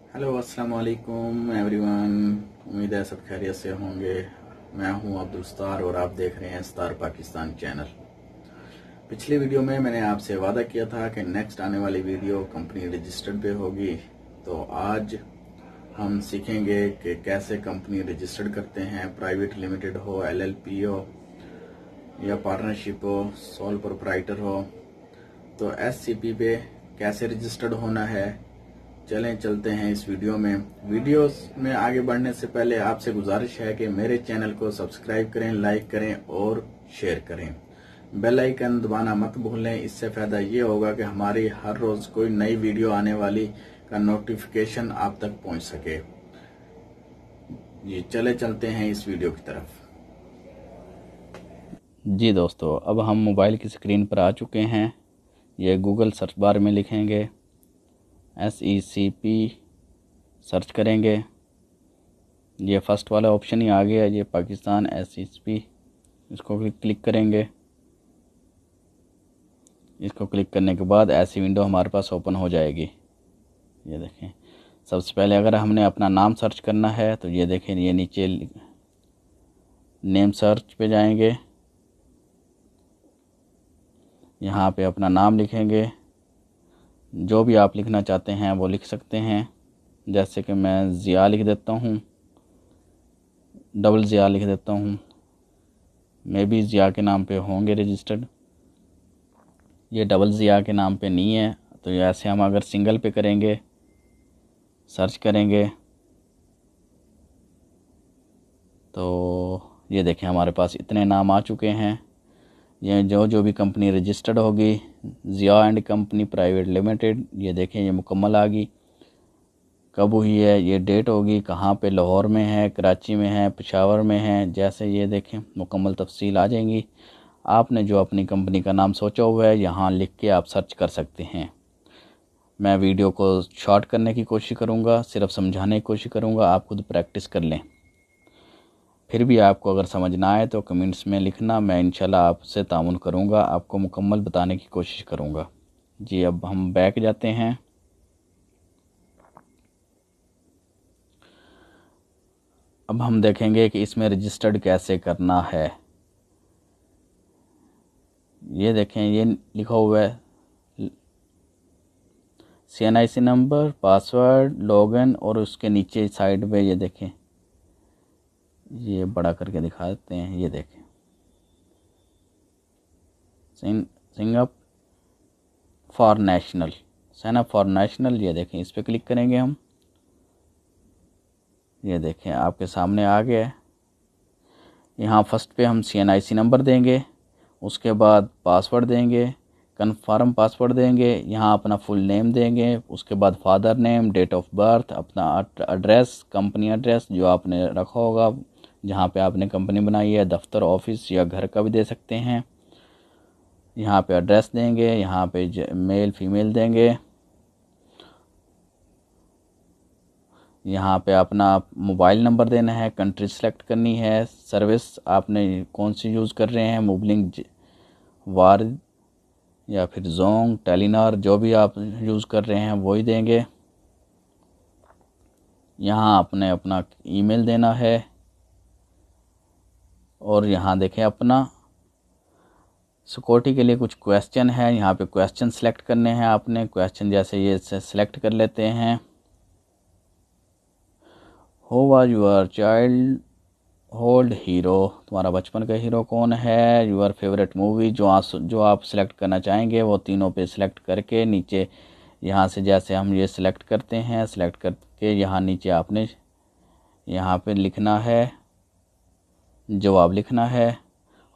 Hello अस्सलाम वालेकुम everyone. उम्मीद है सब खैरियत से होंगे। मैं हूं अब्दुल सत्तार और आप देख रहे हैं सत्तार पाकिस्तान चैनल। पिछली वीडियो में मैंने आपसे वादा किया था कि नेक्स्ट आने वाली वीडियो कंपनी रजिस्टर्ड पे होगी। तो आज हम सीखेंगे कि कैसे कंपनी रजिस्टर्ड करते हैं, प्राइवेट लिमिटेड हो, एलएलपी हो या पार्टनरशिप हो, सोल प्रोप्राइटर हो। तो एससीपी पे कैसे रजिस्टर्ड होना है, चलें चलते हैं इस वीडियो में। वीडियो में आगे बढ़ने से पहले आपसे गुजारिश है कि मेरे चैनल को सब्सक्राइब करें, लाइक करें और शेयर करें। बेल आइकन दबाना मत भूलें। इससे फायदा ये होगा कि हमारी हर रोज कोई नई वीडियो आने वाली का नोटिफिकेशन आप तक पहुंच सके। ये चले चलते हैं इस वीडियो की तरफ। जी दोस्तों, अब हम मोबाइल की स्क्रीन पर आ चुके हैं। ये गूगल सर्च बार में लिखेंगे SECP, सर्च करेंगे। ये फर्स्ट वाला ऑप्शन ही आ गया, ये पाकिस्तान SECP। इसको भी क्लिक करेंगे। इसको क्लिक करने के बाद ऐसी विंडो हमारे पास ओपन हो जाएगी। ये देखें, सबसे पहले अगर हमने अपना नाम सर्च करना है तो ये देखें, ये नीचे नेम सर्च पे जाएंगे। यहाँ पे अपना नाम लिखेंगे। जो भी आप लिखना चाहते हैं वो लिख सकते हैं। जैसे कि मैं ज़िया लिख देता हूँ, डबल ज़िया लिख देता हूँ। मे भी ज़िया के नाम पे होंगे रजिस्टर्ड, ये डबल ज़िया के नाम पे नहीं है। तो ऐसे हम अगर सिंगल पे करेंगे, सर्च करेंगे, तो ये देखें हमारे पास इतने नाम आ चुके हैं। ये जो भी कंपनी रजिस्टर्ड होगी, Zia and company private limited, ये देखें ये मुकम्मल आ गई। कब हुई है, ये डेट होगी, कहाँ पे, लाहौर में है, कराची में है, पेशावर में है। जैसे ये देखें मुकम्मल तफसील आ जाएंगी। आपने जो अपनी कंपनी का नाम सोचा हुआ है यहाँ लिख के आप सर्च कर सकते हैं। मैं वीडियो को शॉर्ट करने की कोशिश करूँगा, सिर्फ समझाने की कोशिश करूँगा, आप खुद प्रैक्टिस कर लें। फिर भी आपको अगर समझ ना आए तो कमेंट्स में लिखना, मैं इंशाल्लाह आपसे तामुन करूँगा, आपको मुकम्मल बताने की कोशिश करूँगा। जी, अब हम बैक जाते हैं। अब हम देखेंगे कि इसमें रजिस्टर्ड कैसे करना है। ये देखें, ये लिखा हुआ है CNIC नंबर, पासवर्ड, लॉगिन, और उसके नीचे साइड पे ये देखें, ये बड़ा करके दिखा देते हैं। ये देखें सिंग up for national, sign up for national. ये देखें, इस पर क्लिक करेंगे हम। ये देखें आपके सामने आ गया है। यहाँ फर्स्ट पे हम CNIC नंबर देंगे, उसके बाद पासवर्ड देंगे, कन्फर्म पासवर्ड देंगे, यहाँ अपना फुल नेम देंगे, उसके बाद father name, date of birth, अपना एड्रेस, कंपनी एड्रेस जो आपने रखा होगा, जहाँ पे आपने कंपनी बनाई है, दफ्तर, ऑफिस या घर का भी दे सकते हैं। यहाँ पे एड्रेस देंगे, यहाँ पे मेल फीमेल देंगे, यहाँ पे अपना मोबाइल नंबर देना है, कंट्री सेलेक्ट करनी है, सर्विस आपने कौन सी यूज़ कर रहे हैं, मोबलिंग, वार या फिर जोंग, टेलीनॉर, जो भी आप यूज़ कर रहे हैं वही देंगे। यहाँ आपने अपना ईमेल देना है, और यहाँ देखें अपना सिक्योरिटी के लिए कुछ क्वेश्चन है, यहाँ पे क्वेश्चन सेलेक्ट करने हैं आपने। क्वेश्चन जैसे ये सेलेक्ट कर लेते हैं। Who was your childhood hero, तुम्हारा बचपन का हीरो कौन है। यूर फेवरेट मूवी, जो आप सेलेक्ट करना चाहेंगे वो तीनों पे सेलेक्ट करके नीचे यहाँ से जैसे हम ये सिलेक्ट करते हैं, सेलेक्ट करके यहाँ नीचे आपने यहाँ पे लिखना है, जवाब लिखना है,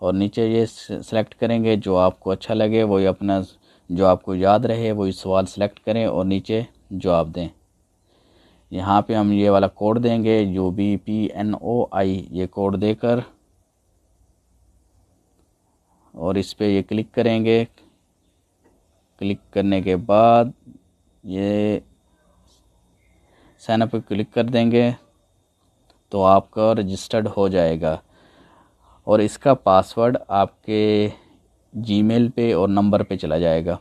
और नीचे ये सेलेक्ट करेंगे जो आपको अच्छा लगे, वही अपना जो आपको याद रहे वही सवाल सेलेक्ट करें और नीचे जवाब दें। यहाँ पे हम ये वाला कोड देंगे UBPNOI, ये कोड देकर, और इस पे ये क्लिक करेंगे। क्लिक करने के बाद ये साइन अप पे क्लिक कर देंगे तो आपका रजिस्टर्ड हो जाएगा, और इसका पासवर्ड आपके जीमेल पे और नंबर पे चला जाएगा।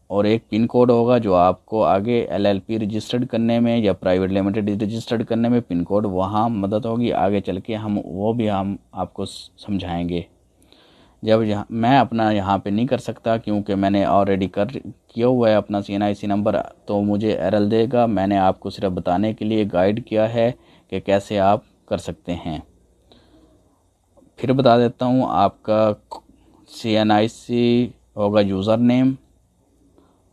और एक पिन कोड होगा जो आपको आगे LLP रजिस्टर्ड करने में या प्राइवेट लिमिटेड रजिस्टर्ड करने में पिन कोड वहाँ मदद होगी। आगे चल के हम आपको समझाएंगे। जब मैं अपना यहाँ पे नहीं कर सकता क्योंकि मैंने ऑलरेडी किया हुआ है अपना CNIC नंबर, तो मुझे एरर देगा। मैंने आपको सिर्फ बताने के लिए गाइड किया है कि कैसे आप कर सकते हैं। फिर बता देता हूँ, आपका CNIC होगा यूज़र नेम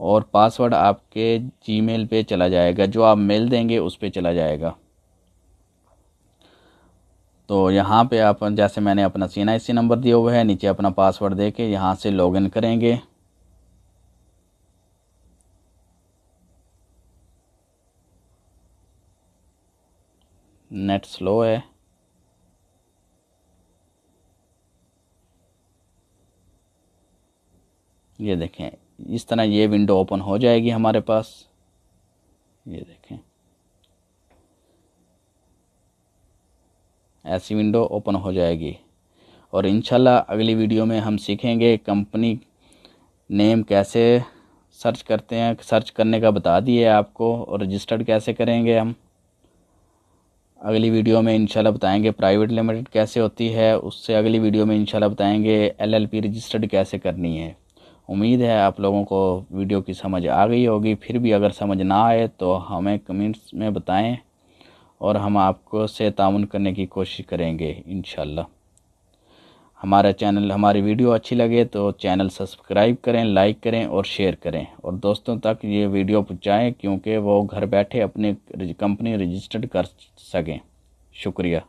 और पासवर्ड आपके जीमेल पे चला जाएगा, जो आप मेल देंगे उस पे चला जाएगा। तो यहाँ पे आप जैसे मैंने अपना CNIC नंबर दिया हुआ है, नीचे अपना पासवर्ड दे के यहाँ से लॉगिन करेंगे। नेट स्लो है। ये देखें, इस तरह ये विंडो ओपन हो जाएगी हमारे पास। ये देखें, ऐसी विंडो ओपन हो जाएगी। और इंशाल्लाह अगली वीडियो में हम सीखेंगे कंपनी नेम कैसे सर्च करते हैं। सर्च करने का बता दिए आपको, और रजिस्टर्ड कैसे करेंगे हम अगली वीडियो में इंशाल्लाह बताएंगे। प्राइवेट लिमिटेड कैसे होती है उससे अगली वीडियो में इंशाल्लाह बताएंगे। LLP रजिस्टर्ड कैसे करनी है। उम्मीद है आप लोगों को वीडियो की समझ आ गई होगी। फिर भी अगर समझ ना आए तो हमें कमेंट्स में बताएं और हम आपको से ताउन करने की कोशिश करेंगे इंशाल्लाह। हमारा चैनल, हमारी वीडियो अच्छी लगे तो चैनल सब्सक्राइब करें, लाइक करें और शेयर करें, और दोस्तों तक ये वीडियो पहुँचाएँ क्योंकि वो घर बैठे अपने कंपनी रजिस्टर्ड कर सकें। शुक्रिया।